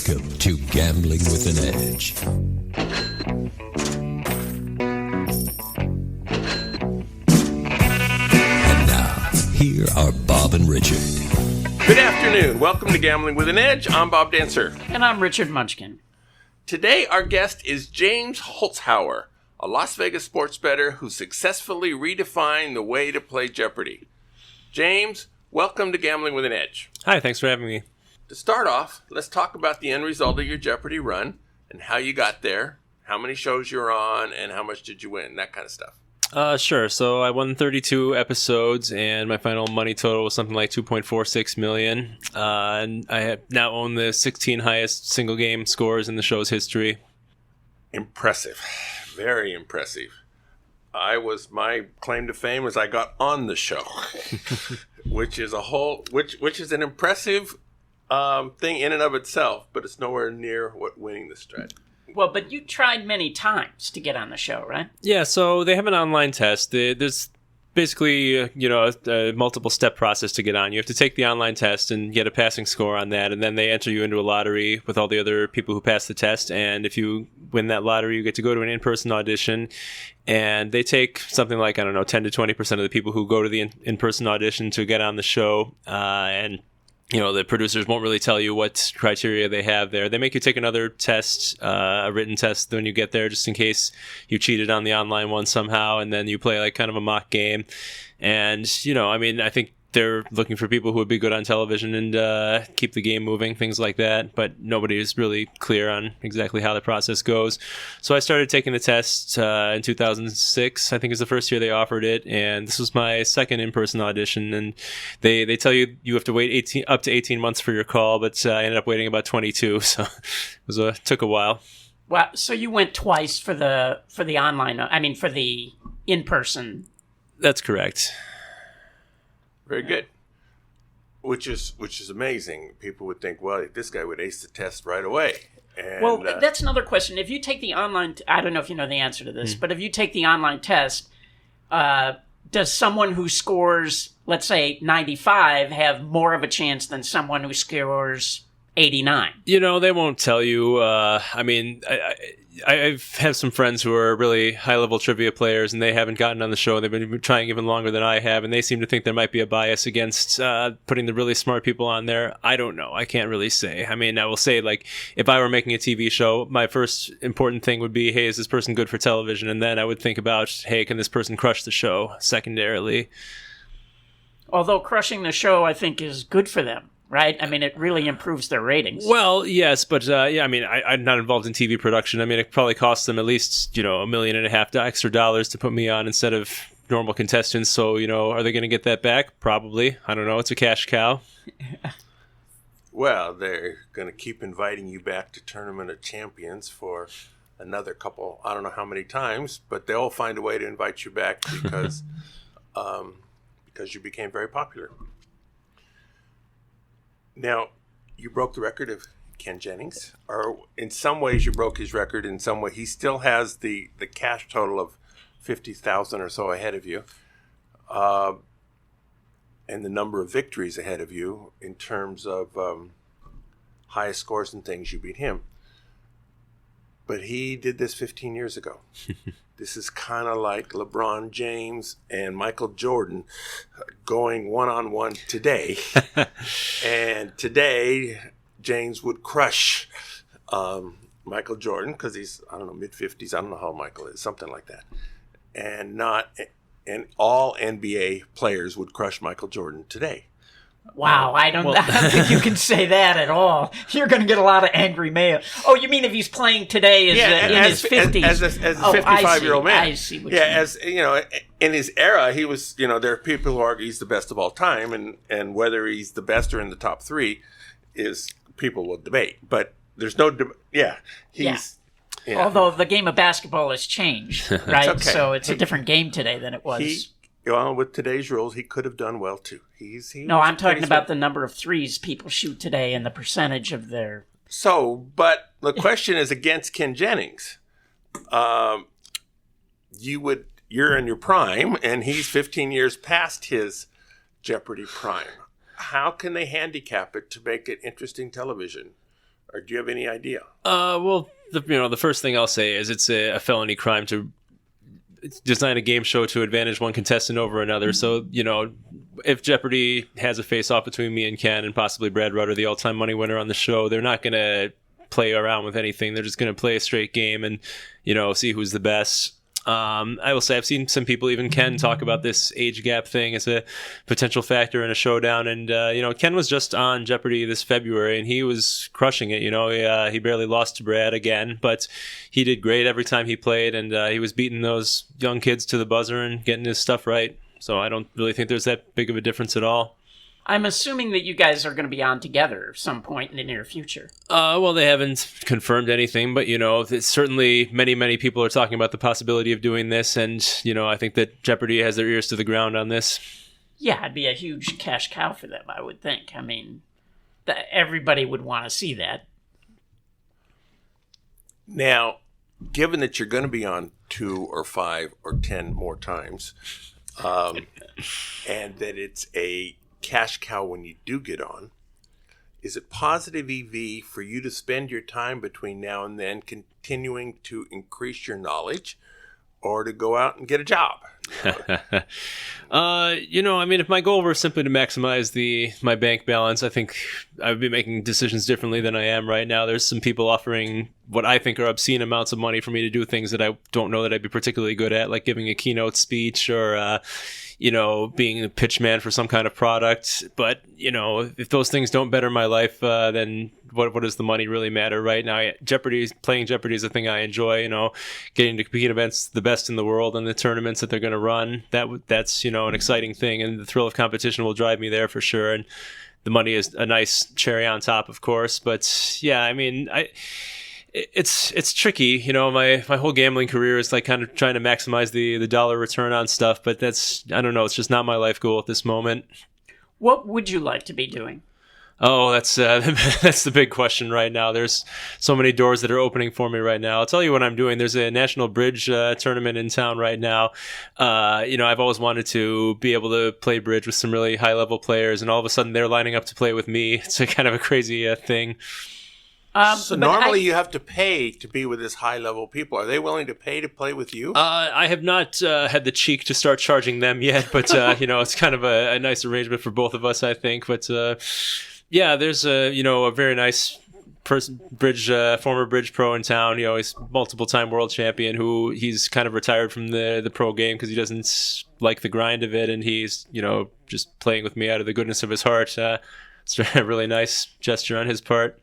Welcome to Gambling with an Edge. And now, here are Bob and Richard. Good afternoon. Welcome to Gambling with an Edge. I'm Bob Dancer. And I'm Richard Munchkin. Today, our guest is James Holzhauer, a Las Vegas sports bettor who successfully redefined the way to play Jeopardy. James, welcome to Gambling with an Edge. Hi, thanks for having me. To start off, let's talk about the end result of your Jeopardy run and how you got there, how many shows you're on, and how much did you win, that kind of stuff. Sure. So I won 32 episodes, and my final money total was something like $2.46 million. And I have now own the 16 highest single game scores in the show's history. Impressive. Very impressive. My claim to fame was I got on the show, which is an impressive thing in and of itself, but it's nowhere near what winning the strat. Well, but you tried many times to get on the show, right? Yeah, so they have an online test. There's basically, a multiple step process to get on. You have to take the online test and get a passing score on that, and then they enter you into a lottery with all the other people who pass the test. And if you win that lottery, you get to go to an in-person audition. And they take something like, 10 to 20% of the people who go to the in-person audition to get on the show. And the producers won't really tell you what criteria they have there. They make you take another test, a written test when you get there, just in case you cheated on the online one somehow, and then you play like kind of a mock game. And, I think they're looking for people who would be good on television and keep the game moving, things like that. But nobody is really clear on exactly how the process goes. So I started taking the test in 2006, I think is the first year they offered it. And this was my second in-person audition. And they tell you have to wait up to 18 months for your call, but I ended up waiting about 22. So it took a while. Well, so you went twice for the online, for the in-person. That's correct. Very good. Which is amazing. People would think, well, this guy would ace the test right away. And, well, that's another question. If you take the online, I don't know if you know the answer to this, but if you take the online test, does someone who scores, let's say, 95 have more of a chance than someone who scores 89? They won't tell you. I have some friends who are really high-level trivia players, and they haven't gotten on the show. They've been trying even longer than I have, and they seem to think there might be a bias against putting the really smart people on there. I don't know. I can't really say. I will say, if I were making a TV show, my first important thing would be, hey, is this person good for television? And then I would think about, hey, can this person crush the show secondarily? Although crushing the show, I think, is good for them. Right? It really improves their ratings. Well, yes, but I'm not involved in TV production. It probably costs them at least, $1.5 million extra dollars to put me on instead of normal contestants. So, are they going to get that back? Probably. I don't know. It's a cash cow. Well, they're going to keep inviting you back to Tournament of Champions for another couple, I don't know how many times, but they'll find a way to invite you back because you became very popular. Now, you broke the record of Ken Jennings, or in some ways you broke his record. In some way, he still has the cash total of $50,000 or so ahead of you, and the number of victories ahead of you in terms of highest scores and things. You beat him, but he did this 15 years ago. This is kind of like LeBron James and Michael Jordan going one-on-one today. And today, James would crush Michael Jordan because he's, mid-50s. I don't know how Michael is, something like that. And all NBA players would crush Michael Jordan today. Wow, I don't think you can say that at all. You're going to get a lot of angry mail. Oh, you mean if he's playing today in his 50s? As a 55-year-old man. I see what you mean. In his era, he was, there are people who argue he's the best of all time, and whether he's the best or in the top three people will debate. But there's no he's... Yeah. Although the game of basketball has changed, right? Okay. So it's a different game today than it was. With today's rules, he could have done well, too. No, I'm talking about the number of threes people shoot today and the percentage of their... But the question is against Ken Jennings. You're in your prime, and he's 15 years past his Jeopardy prime. How can they handicap it to make it interesting television? Or do you have any idea? Well, the first thing I'll say is it's a felony crime to design a game show to advantage one contestant over another. So, if Jeopardy has a face-off between me and Ken and possibly Brad Rutter, the all-time money winner on the show, they're not going to play around with anything. They're just going to play a straight game and, see who's the best. I will say I've seen some people, even Ken, talk about this age gap thing as a potential factor in a showdown. And, Ken was just on Jeopardy this February, and he was crushing it. He barely lost to Brad again, but he did great every time he played, and he was beating those young kids to the buzzer and getting his stuff right. So I don't really think there's that big of a difference at all. I'm assuming that you guys are going to be on together at some point in the near future. Well, they haven't confirmed anything, but, certainly many, many people are talking about the possibility of doing this, and, I think that Jeopardy has their ears to the ground on this. Yeah, it'd be a huge cash cow for them, I would think. I mean, everybody would want to see that. Now, given that you're going to be on 2 or 5 or 10 more times, and that it's a cash cow when you do get on, is it positive EV for you to spend your time between now and then continuing to increase your knowledge, or to go out and get a job? If my goal were simply to maximize my bank balance, I think I would be making decisions differently than I am right now. There's some people offering what I think are obscene amounts of money for me to do things that I don't know that I'd be particularly good at, like giving a keynote speech or, being a pitch man for some kind of product. But, if those things don't better my life, then what does the money really matter right now? Playing Jeopardy is a thing I enjoy, getting to compete against the best in the world and the tournaments that they're going to run. That's, an exciting thing, and the thrill of competition will drive me there for sure. And the money is a nice cherry on top, of course. But yeah, it's tricky. My whole gambling career is like kind of trying to maximize the dollar return on stuff, but I don't know. It's just not my life goal at this moment. What would you like to be doing? Oh, that's the big question right now. There's so many doors that are opening for me right now. I'll tell you what I'm doing. There's a national bridge tournament in town right now. I've always wanted to be able to play bridge with some really high level players, and all of a sudden they're lining up to play with me. It's a kind of a crazy thing. So normally you have to pay to be with this high-level people. Are they willing to pay to play with you? I have not had the cheek to start charging them yet, but it's kind of a nice arrangement for both of us, I think. But there's a very nice former bridge pro in town. He's multiple-time world champion. He's kind of retired from the pro game because he doesn't like the grind of it, and he's just playing with me out of the goodness of his heart. It's a really nice gesture on his part.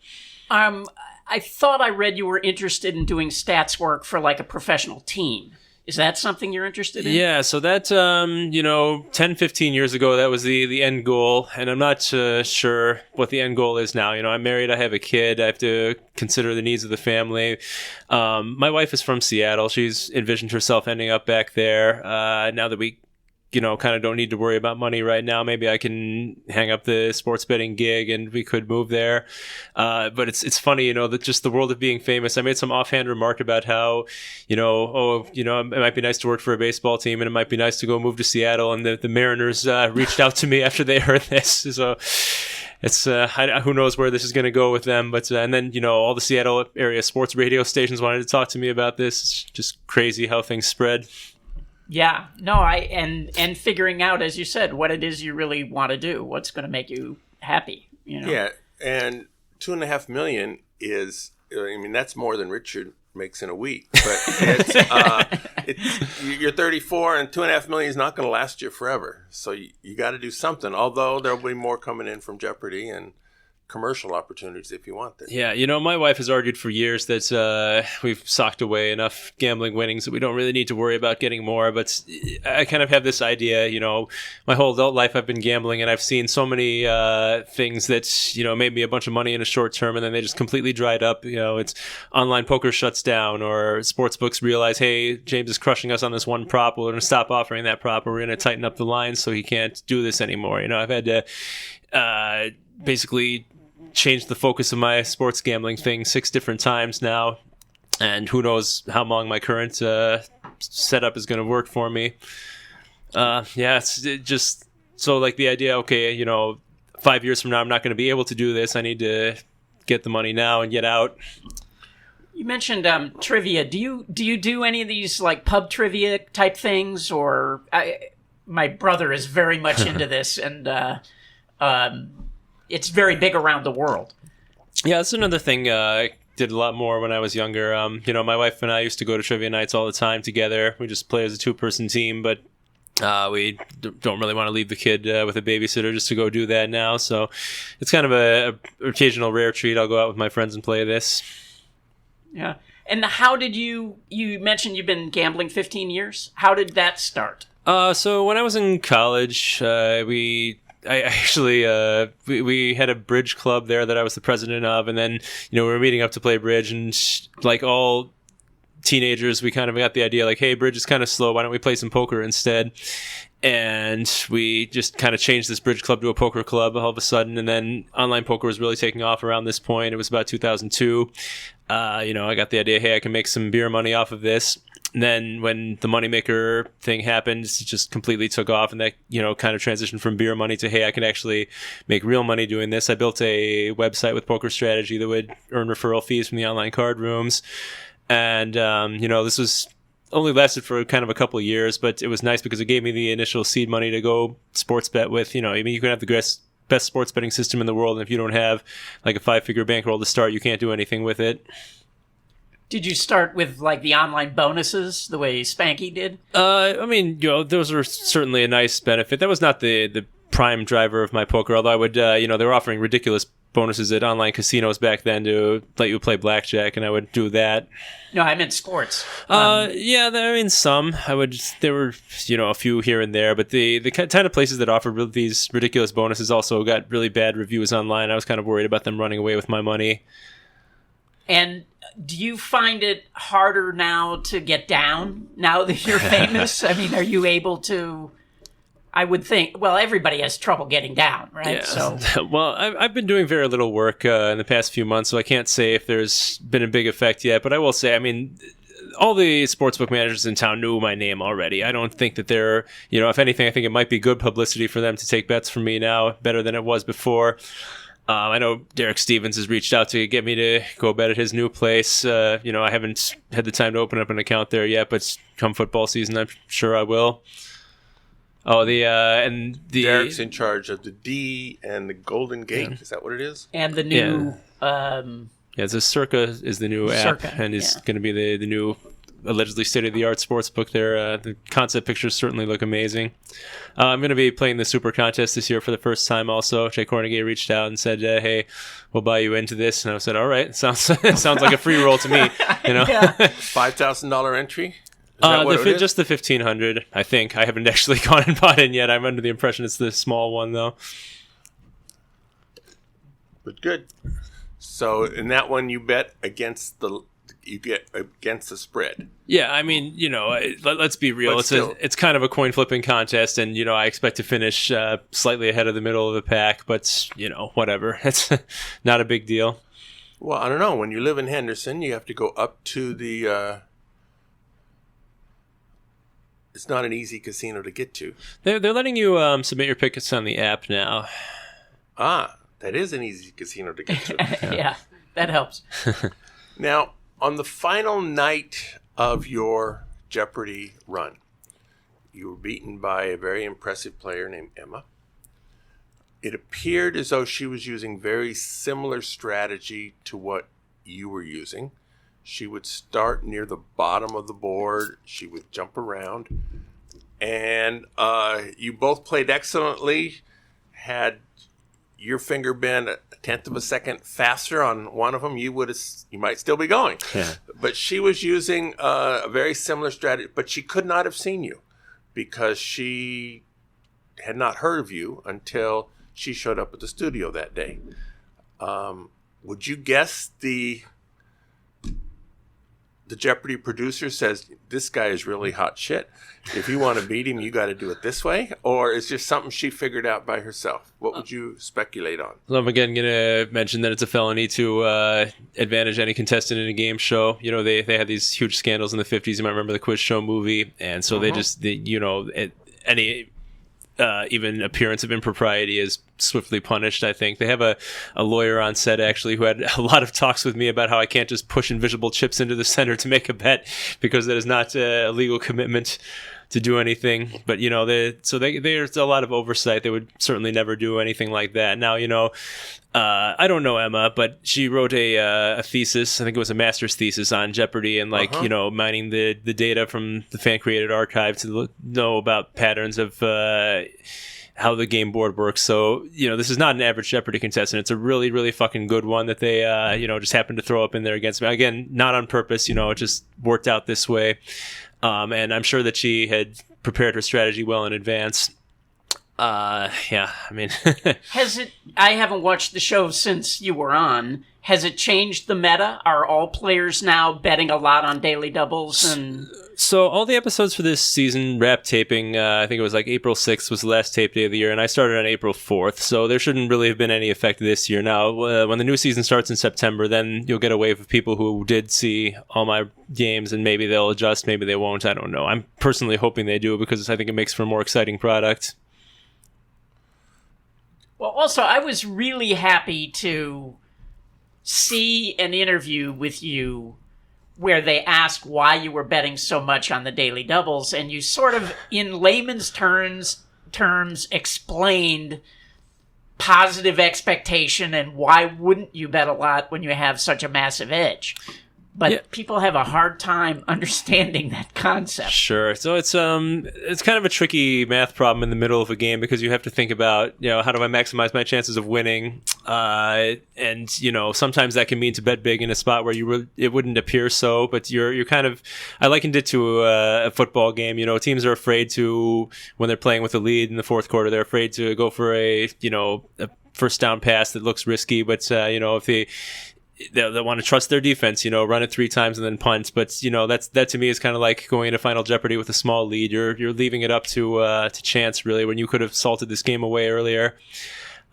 I thought I read you were interested in doing stats work for like a professional team. Is that something you're interested in? Yeah, so that, 10, 15 years ago, that was the end goal, and I'm not sure what the end goal is now. I'm married, I have a kid, I have to consider the needs of the family. My wife is from Seattle. She's envisioned herself ending up back there. Now that we kind of don't need to worry about money right now. Maybe I can hang up the sports betting gig and we could move there. But it's funny, that just the world of being famous. I made some offhand remark about how, it might be nice to work for a baseball team and it might be nice to go move to Seattle. And the Mariners reached out to me after they heard this. So it's who knows where this is going to go with them. But and then, all the Seattle area sports radio stations wanted to talk to me about this. It's just crazy how things spread. Yeah, no, and figuring out, as you said, what it is you really want to do, what's going to make you happy, Yeah, and $2.5 million is, that's more than Richard makes in a week. But you're 34, and $2.5 million is not going to last you forever. So you got to do something. Although there'll be more coming in from Jeopardy and commercial opportunities if you want that. Yeah, my wife has argued for years that we've socked away enough gambling winnings that we don't really need to worry about getting more. But I kind of have this idea, my whole adult life I've been gambling, and I've seen so many things that, made me a bunch of money in a short term, and then they just completely dried up. It's online poker shuts down, or sports books realize, hey, James is crushing us on this one prop. We're going to stop offering that prop, or we're going to tighten up the lines so he can't do this anymore. I've had to basically changed the focus of my sports gambling thing 6 different times now, and who knows how long my current setup is going to work for me. It's just so like the idea, okay, 5 years from now I'm not going to be able to do this. I need to get the money now and get out. You mentioned trivia. Do you do any of these like pub trivia type things, or my brother is very much into this, and it's very big around the world. Yeah, that's another thing. I did a lot more when I was younger. My wife and I used to go to trivia nights all the time together. We just play as a 2-person team, but we don't really want to leave the kid with a babysitter just to go do that now. So it's kind of a occasional rare treat. I'll go out with my friends and play this. Yeah. And how did you mentioned you've been gambling 15 years? How did that start? So when I was in college, we had a bridge club there that I was the president of, and then we were meeting up to play bridge, and like all teenagers, we kind of got the idea like, hey, bridge is kind of slow, why don't we play some poker instead? And we just kind of changed this bridge club to a poker club all of a sudden, and then online poker was really taking off around this point. It was about 2002. I got the idea, hey, I can make some beer money off of this. And then when the moneymaker thing happened, it just completely took off, and that kind of transitioned from beer money to, hey, I can actually make real money doing this. I built a website with poker strategy that would earn referral fees from the online card rooms, and this was only lasted for kind of a couple of years, but it was nice because it gave me the initial seed money to go sports bet with. You can have the best sports betting system in the world, and if you don't have like a 5-figure bankroll to start, you can't do anything with it. Did you start with like the online bonuses the way Spanky did? Those were certainly a nice benefit. That was not the prime driver of my poker, although I would, they were offering ridiculous bonuses at online casinos back then to let you play blackjack, and I would do that. No, I meant sports. Some. There were, a few here and there, but the kind of places that offered these ridiculous bonuses also got really bad reviews online. I was kind of worried about them running away with my money. And do you find it harder now to get down now that you're famous? I mean, are you able to... I would think, well, everybody has trouble getting down, right? Yeah. So, well, I've been doing very little work in the past few months, so I can't say if there's been a big effect yet. But I will say, all the sportsbook managers in town knew my name already. I don't think that they're, if anything, I think it might be good publicity for them to take bets from me now, better than it was before. I know Derek Stevens has reached out to get me to go bet at his new place. I haven't had the time to open up an account there yet, but come football season, I'm sure I will. Oh, Derek's in charge of the D and the Golden Gate. Yeah. Is that what it is? And the new... so Circa is the new app, and is going to be the new allegedly state-of-the-art sportsbook there. The concept pictures certainly look amazing. I'm going to be playing the Super Contest this year for the first time also. Jay Cornegay reached out and said, hey, we'll buy you into this. And I said, all right, sounds like a free roll to me. Yeah. $5,000 entry? Just the 1,500, I think. I haven't actually gone and bought in yet. I'm under the impression it's the small one, though. But good. So in that one, you bet against the spread. Yeah, let's be real. It's kind of a coin flipping contest, and I expect to finish slightly ahead of the middle of the pack. But whatever. It's not a big deal. Well, I don't know. When you live in Henderson, you have to go up to the. It's not an easy casino to get to. They're letting you submit your pickets on the app now. Ah, that is an easy casino to get to. Yeah, that helps. Now, on the final night of your Jeopardy run, you were beaten by a very impressive player named Emma. It appeared as though she was using very similar strategy to what you were using. She would start near the bottom of the board. She would jump around. And you both played excellently. Had your finger been a tenth of a second faster on one of them, you might still be going. Yeah. But she was using a very similar strategy. But she could not have seen you because she had not heard of you until she showed up at the studio that day. Would you guess the Jeopardy producer says, this guy is really hot shit. If you want to beat him, you got to do it this way? Or is just something she figured out by herself? What would you speculate on? Well, I'm again going to mention that it's a felony to advantage any contestant in a game show. They had these huge scandals in the 50s. You might remember the Quiz Show movie. And so they just, any even appearance of impropriety is swiftly punished. I think they have a lawyer on set actually who had a lot of talks with me about how I can't just push invisible chips into the center to make a bet, because that is not a legal commitment to do anything. But there's a lot of oversight. They would certainly never do anything like that. Now, I don't know Emma, but she wrote a thesis. I think it was a master's thesis on Jeopardy, and mining the data from the fan created archive to know about patterns of how the game board works. So this is not an average Jeopardy contestant. It's a really, really fucking good one that they just happened to throw up in there against me. Again, not on purpose. It just worked out this way. And I'm sure that she had prepared her strategy well in advance. I mean, I haven't watched the show since you were on. Has it changed the meta? Are all players now betting a lot on daily doubles? And so all the episodes for this season wrap taping, I think it was like April 6th was the last tape day of the year, and I started on April 4th, so there shouldn't really have been any effect this year. Now, when the new season starts in September, then you'll get a wave of people who did see all my games, and maybe they'll adjust, maybe they won't, I don't know. I'm personally hoping they do, because I think it makes for a more exciting product. Well, also, I was really happy to see an interview with you where they asked why you were betting so much on the daily doubles, and you sort of, in layman's terms, explained positive expectation and why wouldn't you bet a lot when you have such a massive edge. But people have a hard time understanding that concept. Sure. So it's kind of a tricky math problem in the middle of a game, because you have to think about, how do I maximize my chances of winning? And sometimes that can mean to bet big in a spot where it wouldn't appear so, but you're kind of, I likened it to a football game. Teams are afraid to, when they're playing with a lead in the fourth quarter, they're afraid to go for a first down pass that looks risky, but if they want to trust their defense, run it 3 times and then punt. But that to me is kind of like going into Final Jeopardy with a small lead. You're leaving it up to chance, really, when you could have salted this game away earlier.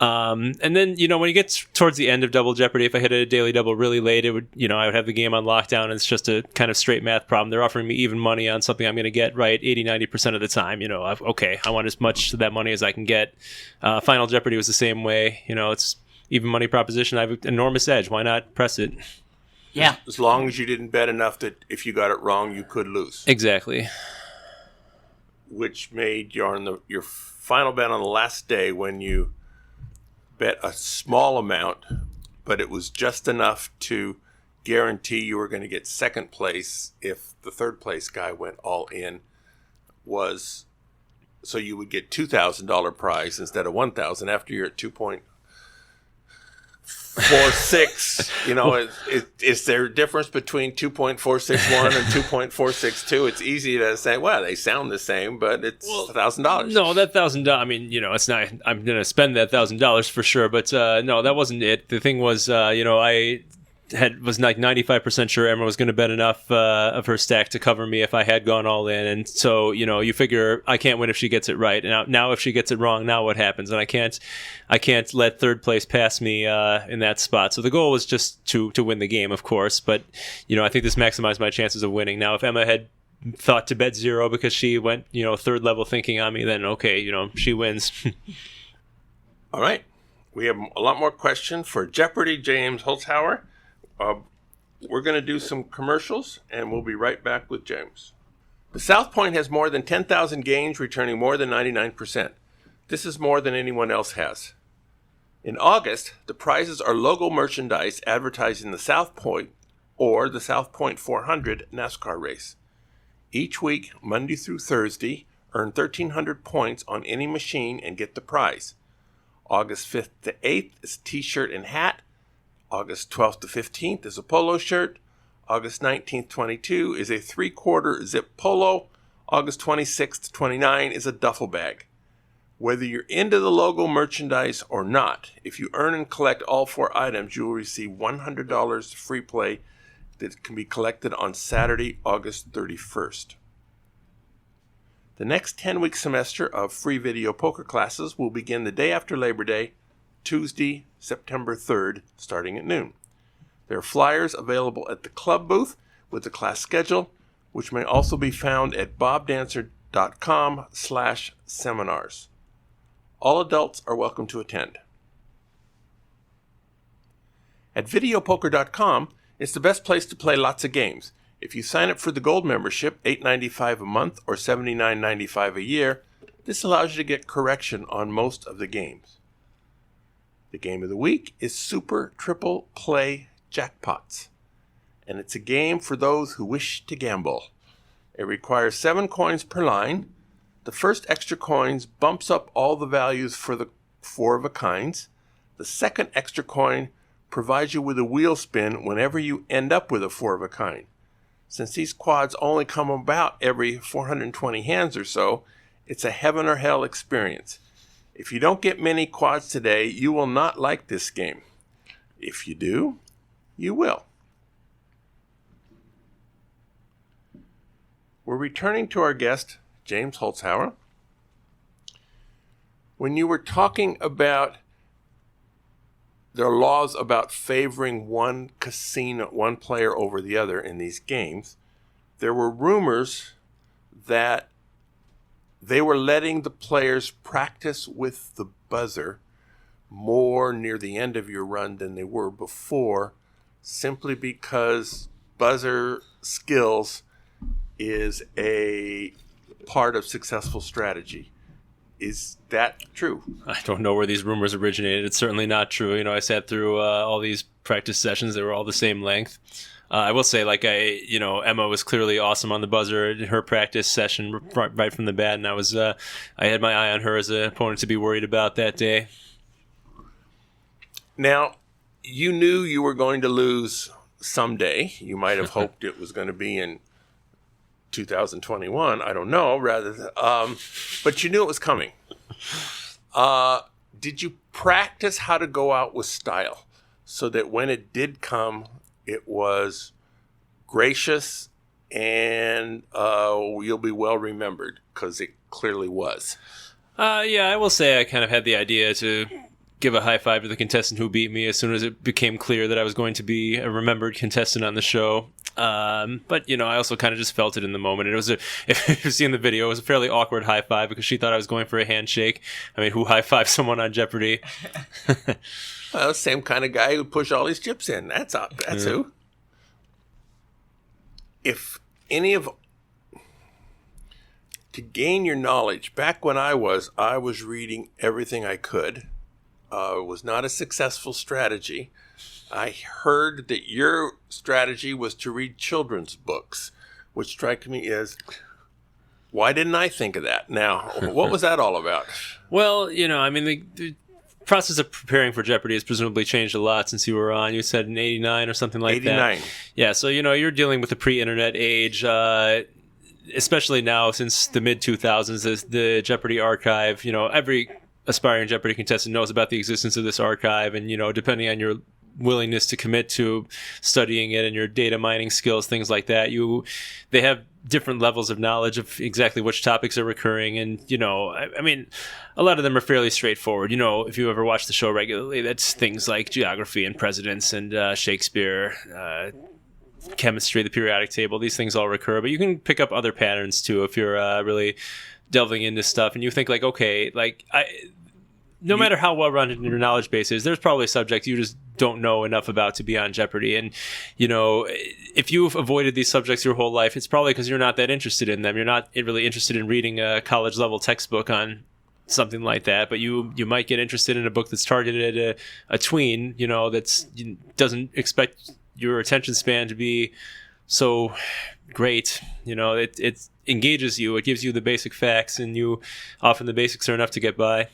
And then when you get towards the end of Double Jeopardy, if I hit a daily double really late, it would I would have the game on lockdown, and it's just a kind of straight math problem. They're offering me even money on something I'm going to get right 80-90% of the time. Okay, I want as much of that money as I can get. Final Jeopardy was the same way. It's even money proposition. I have an enormous edge. Why not press it? Yeah. As long as you didn't bet enough that if you got it wrong, you could lose. Exactly. Which made your final bet on the last day, when you bet a small amount, but it was just enough to guarantee you were going to get second place if the third place guy went all in, was so you would get $2,000 prize instead of $1,000 after you're at 2.46. Is there a difference between 2.461 and 2.462? It's easy to say, well, they sound the same, but it's $1,000. No, that $1,000, I mean, it's not, I'm going to spend that $1,000 for sure, but no, that wasn't it. The thing was, I was like 95% sure Emma was going to bet enough of her stack to cover me if I had gone all in. And so, you figure I can't win if she gets it right. Now if she gets it wrong, now what happens? And I can't let third place pass me in that spot. So the goal was just to win the game, of course. But, I think this maximized my chances of winning. Now, if Emma had thought to bet 0 because she went, third level thinking on me, then okay, she wins. All right. We have a lot more questions for Jeopardy, James Holzhauer. We're going to do some commercials, and we'll be right back with James. The South Point has more than 10,000 games, returning more than 99%. This is more than anyone else has. In August, the prizes are logo merchandise advertising the South Point or the South Point 400 NASCAR race. Each week, Monday through Thursday, earn 1,300 points on any machine and get the prize. August 5th to 8th is t-shirt and hat. August 12th to 15th is a polo shirt. August 19th, 22 is a 3/4 zip polo. August 26th to 29 is a duffel bag. Whether you're into the logo merchandise or not, if you earn and collect all 4 items, you will receive $100 free play that can be collected on Saturday, August 31st. The next 10-week semester of free video poker classes will begin the day after Labor Day, Tuesday, September 3rd, starting at noon. There are flyers available at the club booth with the class schedule, which may also be found at bobdancer.com/seminars. All adults are welcome to attend. At videopoker.com, it's the best place to play lots of games. If you sign up for the gold membership, $8.95 a month or $79.95 a year, this allows you to get correction on most of the games. The game of the week is Super Triple Play Jackpots, and it's a game for those who wish to gamble. It requires 7 coins per line. The first extra coins bumps up all the values for the 4 of a kinds. The second extra coin provides you with a wheel spin whenever you end up with a 4 of a kind. Since these quads only come about every 420 hands or so, it's a heaven or hell experience. If you don't get many quads today, you will not like this game. If you do, you will. We're returning to our guest, James Holzhauer. When you were talking about there are laws about favoring one player over the other in these games, there were rumors that they were letting the players practice with the buzzer more near the end of your run than they were before, simply because buzzer skills is a part of successful strategy. Is that true? I don't know where these rumors originated. It's certainly not true. You know, I sat through all these practice sessions. They were all the same length. I will say, Emma was clearly awesome on the buzzer in her practice session right from the bat, and I had my eye on her as an opponent to be worried about that day. Now, you knew you were going to lose someday. You might have hoped it was going to be in 2021, I don't know, but you knew it was coming. Did you practice how to go out with style so that when it did come, it was gracious and you'll be well remembered? Because it clearly was. Yeah, I will say I kind of had the idea to give a high five to the contestant who beat me as soon as it became clear that I was going to be a remembered contestant on the show. But, I also kind of just felt it in the moment. If you've seen the video, it was a fairly awkward high five because she thought I was going for a handshake. I mean, who high fives someone on Jeopardy? Well, same kind of guy who pushed all his chips in. That's who. If any of... To gain your knowledge, back when I was reading everything I could. It was not a successful strategy. I heard that your strategy was to read children's books, which struck me as, why didn't I think of that? Now, what was that all about? Well, the process of preparing for Jeopardy has presumably changed a lot since you were on. You said in 89 or something like 89. That. Yeah, so, you're dealing with the pre-internet age, especially now since the mid-2000s, the Jeopardy archive, every aspiring Jeopardy contestant knows about the existence of this archive, and depending on your willingness to commit to studying it and your data mining skills, things like that, they have different levels of knowledge of exactly which topics are recurring. And a lot of them are fairly straightforward. If you ever watch the show regularly, that's things like geography and presidents and Shakespeare, chemistry, the periodic table. These things all recur, but you can pick up other patterns too if you're really delving into stuff, and you think no matter how well-rounded your knowledge base is, there's probably subjects you just don't know enough about to be on Jeopardy. And, if you've avoided these subjects your whole life, it's probably because you're not that interested in them. You're not really interested in reading a college-level textbook on something like that, but you might get interested in a book that's targeted at a tween, doesn't expect your attention span to be so great. It engages you. It gives you the basic facts, and often the basics are enough to get by.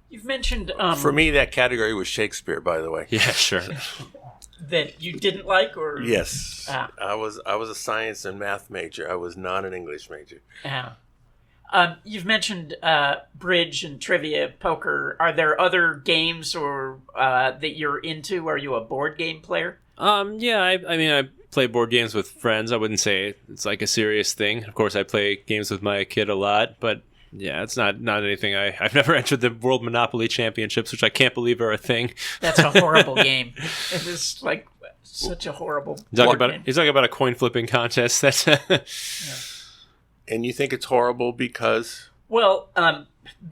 You've mentioned... For me, that category was Shakespeare, by the way. Yeah, sure. That you didn't like, or... Yes. I was a science and math major. I was not an English major. Yeah. You've mentioned bridge and trivia, poker. Are there other games or that you're into? Are you a board game player? Yeah, I play board games with friends. I wouldn't say it's like a serious thing. Of course, I play games with my kid a lot, but yeah, it's not anything. I've never entered the World Monopoly Championships, which I can't believe are a thing. That's a horrible game. It is like such a horrible game. He's talking about a coin flipping contest. That's And you think it's horrible because? Well,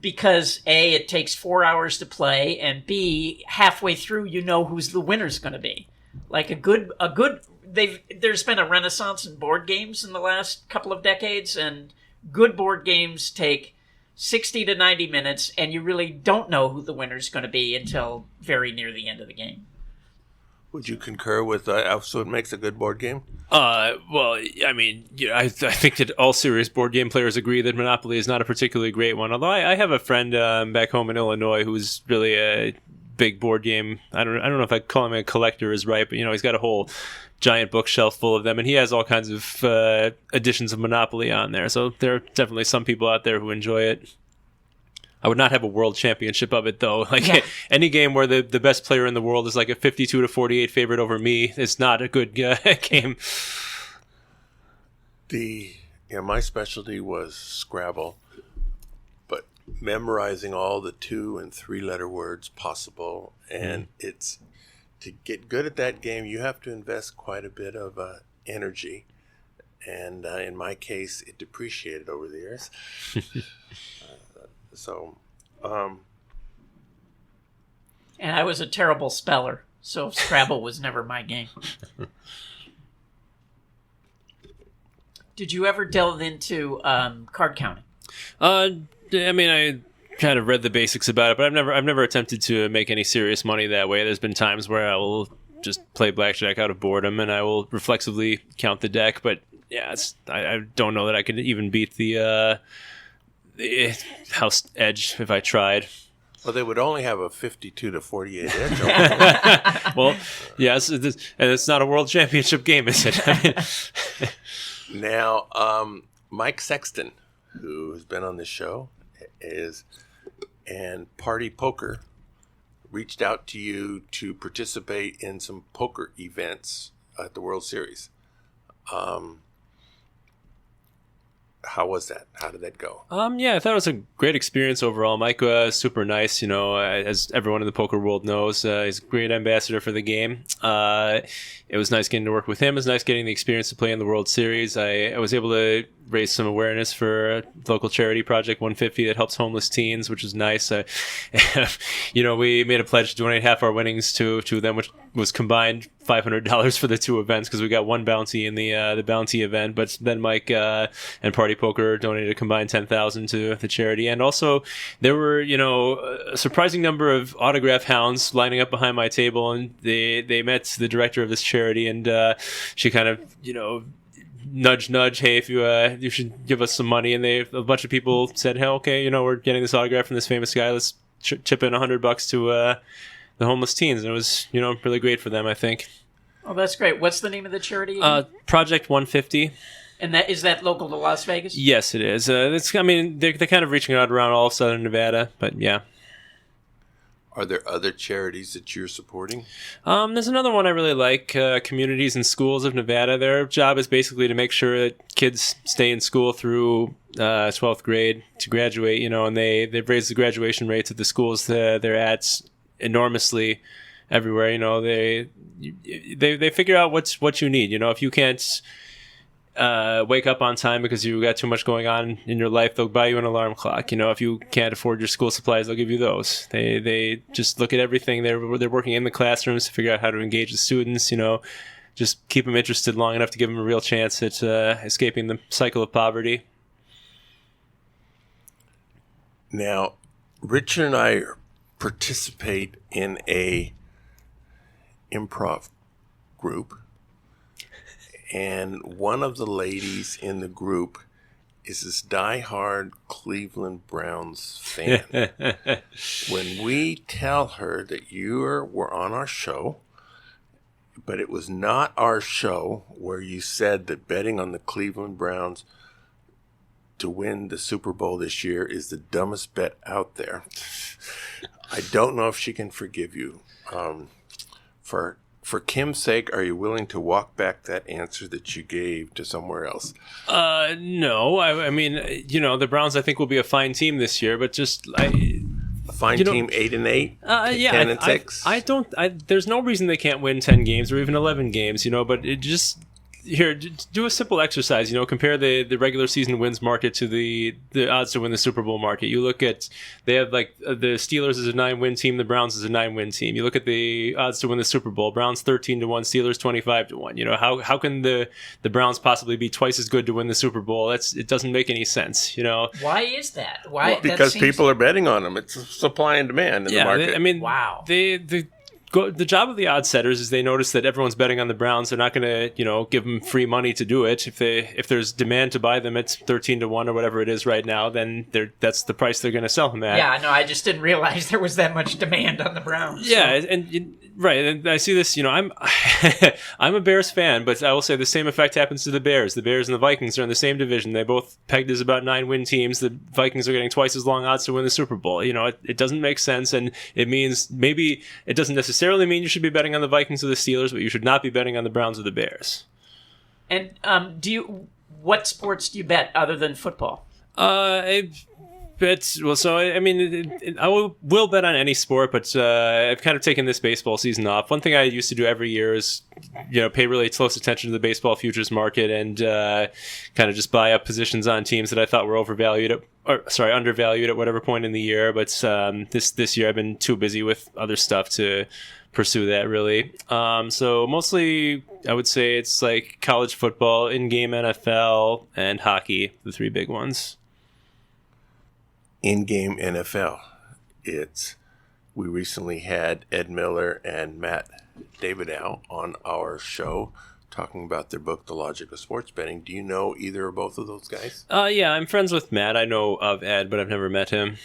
because A, it takes 4 hours to play, and B, halfway through you know who's the winner's going to be. Like there's been a renaissance in board games in the last couple of decades, and good board games take 60 to 90 minutes, and you really don't know who the winner's going to be until very near the end of the game. Would you concur with so it makes a good board game? Well, I mean, I think that all serious board game players agree that Monopoly is not a particularly great one. Although I have a friend back home in Illinois who's really a big board game. I don't know if I call him a collector is right, but he's got a whole giant bookshelf full of them, and he has all kinds of editions of Monopoly on there. So there are definitely some people out there who enjoy it. I would not have a world championship of it, though. Any game where the best player in the world is like a 52 to 48 favorite over me is not a good game. My specialty was Scrabble, but memorizing all the 2 and 3 letter words possible, and it's to get good at that game, you have to invest quite a bit of energy, and in my case, it depreciated over the years. And I was a terrible speller, so Scrabble was never my game. Did you ever delve into card counting? I kind of read the basics about it, but I've never attempted to make any serious money that way. There's been times where I will just play blackjack out of boredom, and I will reflexively count the deck. But yeah, I don't know that I could even beat the house edge if I tried. Well, they would only have a 52 to 48 edge. Well, yes, and it's not a world championship game, is it? Now, Mike Sexton, who has been on the show, and Party Poker reached out to you to participate in some poker events at the World Series. How was that? How did that go? Yeah, I thought it was a great experience overall. Mike was super nice, as everyone in the poker world knows. He's a great ambassador for the game. It was nice getting to work with him. It was nice getting the experience to play in the World Series. I was able to raise some awareness for a local charity project, 150, that helps homeless teens, which is nice. We made a pledge to donate half our winnings to them, which was combined $500 for the 2 events, because we got one bounty in the bounty event. But then Mike and Party Poker donated a combined $10,000 to the charity, and also there were a surprising number of autograph hounds lining up behind my table, and they met the director of this charity, and she kind of nudge, hey, if you should give us some money. And a bunch of people said, hey, okay, we're getting this autograph from this famous guy. Let's chip in $100 to the homeless teens. And it was, really great for them, I think. Oh, that's great. What's the name of the charity again? Project 150. And is that local to Las Vegas? Yes, it is. They're kind of reaching out around all of Southern Nevada, but yeah. Are there other charities that you're supporting? There's another one I really like, Communities and Schools of Nevada. Their job is basically to make sure that kids stay in school through 12th grade to graduate, and they've raised the graduation rates at the schools they're at enormously everywhere. They figure out what you need. If you can't wake up on time because you got too much going on in your life, they'll buy you an alarm clock. If you can't afford your school supplies, they'll give you those. They just look at everything. They're working in the classrooms to figure out how to engage the students, just keep them interested long enough to give them a real chance at escaping the cycle of poverty. Now, Richard and I participate in a improv group, and one of the ladies in the group is this diehard Cleveland Browns fan. When we tell her that you were on our show, but it was not our show where you said that betting on the Cleveland Browns to win the Super Bowl this year is the dumbest bet out there, I don't know if she can forgive you. For Kim's sake, are you willing to walk back that answer that you gave to somewhere else? No. I mean, the Browns, I think, will be a fine team this year, but just a fine team, 8-8, 10-6. I don't. There's no reason they can't win 10 games or even 11 games, but it just here, do a simple exercise. Compare the regular season wins market to the odds to win the Super Bowl market. You look at, they have like the Steelers is a 9-win team, the Browns is a 9-win team. You look at the odds to win the Super Bowl, Browns 13-1, Steelers 25-1. How can the Browns possibly be twice as good to win the Super Bowl? It doesn't make any sense. Why is that? Why? Because people are betting on them. It's supply and demand in the market. Wow. The job of the odds setters is they notice that everyone's betting on the Browns. They're not going to, give them free money to do it. If there's demand to buy them, it's 13-1 or whatever it is right now. Then that's the price they're going to sell them at. Yeah, no, I just didn't realize there was that much demand on the Browns. Yeah, right. And I see this. I'm I'm a Bears fan, but I will say the same effect happens to the Bears. The Bears and the Vikings are in the same division. They both pegged as about 9-win teams. The Vikings are getting twice as long odds to win the Super Bowl. It doesn't make sense, and it means maybe it doesn't necessarily mean you should be betting on the Vikings or the Steelers, but you should not be betting on the Browns or the Bears. And what sports do you bet other than football? I will bet on any sport, but I've kind of taken this baseball season off. One thing I used to do every year is, pay really close attention to the baseball futures market and kind of just buy up positions on teams that I thought were undervalued at whatever point in the year. But this year I've been too busy with other stuff to pursue that really. So mostly I would say it's like college football, in-game NFL, and hockey, the three big ones. In-game NFL. We recently had Ed Miller and Matt Davidow on our show talking about their book, The Logic of Sports Betting. Do you know either or both of those guys? Yeah, I'm friends with Matt. I know of Ed, but I've never met him.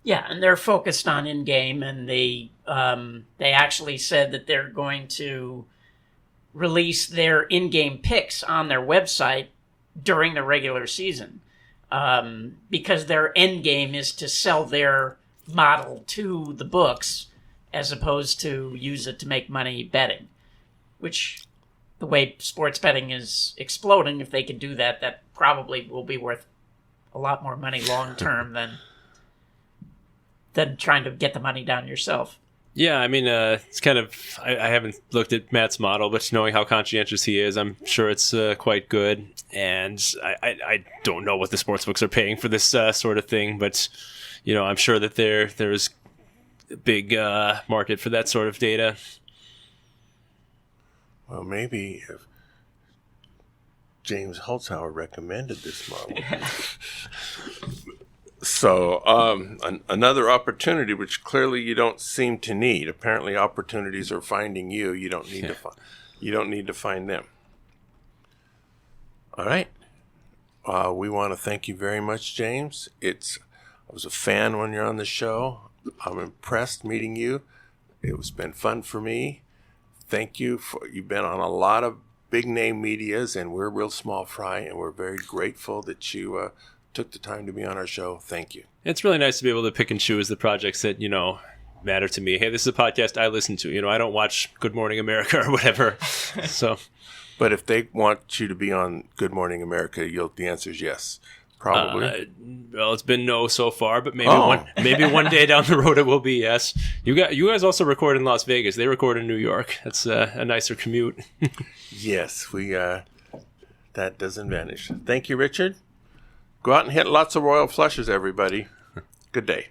Yeah, and they're focused on in-game, and they actually said that they're going to release their in-game picks on their website during the regular season. Because their end game is to sell their model to the books as opposed to use it to make money betting, which the way sports betting is exploding, if they can do that, that probably will be worth a lot more money long term than trying to get the money down yourself. Yeah, I mean, it's kind of, I haven't looked at Matt's model, but knowing how conscientious he is, I'm sure it's quite good. And I don't know what the sportsbooks are paying for this sort of thing, but, I'm sure that there's a big market for that sort of data. Well, maybe if James Holzhauer recommended this model. So another opportunity, which clearly you don't seem to need. Apparently, opportunities are finding you. You don't need to find them. All right. We want to thank you very much, James. I was a fan when you're on the show. I'm impressed meeting you. It's been fun for me. Thank you. You've been on a lot of big name medias, and we're real small fry, and we're very grateful that you took the time to be on our show. Thank you. It's really nice to be able to pick and choose the projects that, matter to me. Hey, this is a podcast I listen to. I don't watch Good Morning America or whatever. So, but if they want you to be on Good Morning America, the answer is yes. Probably. Well, it's been no so far, but maybe one day down the road it will be yes. You guys also record in Las Vegas. They record in New York. That's a nicer commute. Yes, that doesn't vanish. Thank you, Richard. Go out and hit lots of royal flushes, everybody. Good day.